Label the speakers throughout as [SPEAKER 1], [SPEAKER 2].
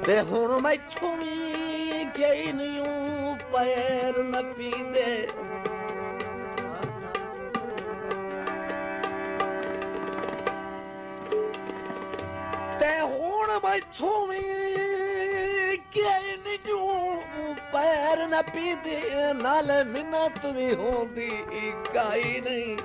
[SPEAKER 1] ਤੇ ਹੁਣ ਮੈਥੋਂ ਵੀ ਕਈ ਨੂੰ ਪੈਰ ਨਾ ਪੀਂਦੇ ਤੇ ਹੁਣ ਮੈਥੋਂ ਵੀ ਕਈ ਨੂੰ ਪੈਰ ਨਾ ਪੀਂਦੇ ਨਾਲ ਮਿੰਨਤ ਵੀ ਹੁੰਦੀ ਕਾਈ ਨਹੀਂ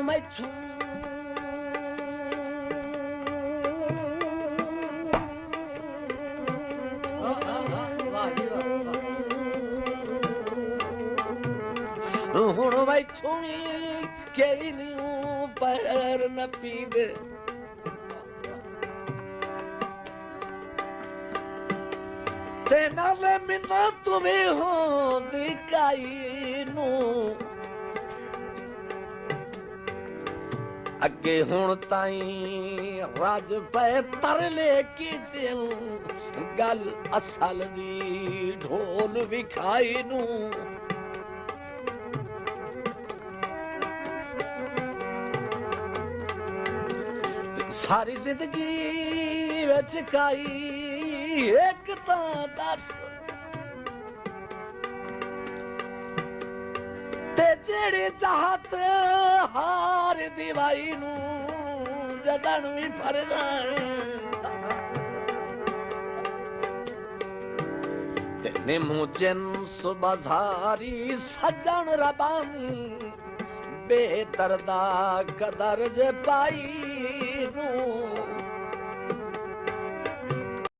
[SPEAKER 1] ਮੈਥੋਂ ਹੁਣ ਮੈਥੋਂ ਵੀ ਕਈ ਨੂੰ ਪੈਰ ਨਾ ਪੀਂਦੇ ਤੇ ਨਾਲ ਮਿੰਨਤ ਵੀ ਹੁੰਦੀ ਕਾਈ ਨੂੰ ਅੱਗੇ ਹੁਣ ਤਾਈਂ ਰਾਜ ਪੈ ਤਰਲੇ ਕੀਤੇ ਗੱਲ ਅਸਲ ਦੀ ਢੋਲ ਵਿਖਾਈ ਨੂੰ ਸਾਰੀ ਜ਼ਿੰਦਗੀ ਵਿੱਚ ਕਾਈ ਇੱਕ ਤਾਂ ਦੱਸ ਤੇ ਜਿਹੜੇ ਚਾਹਤ ਹਾਰ ਦਿਵਾਈ ਨੂੰ ਜਦਨ ਵੀ ਫਰਦਾ ਤੇ ਨਿੰਮੂ ਜਿੰਸ ਬਾਜ਼ਾਰੀ ਸੱਜਣ ਰਬਾਨੀ ਬੇਦਰਦਾ ਕਦਰ ਜੇ ਪਾਈ ਨੂੰ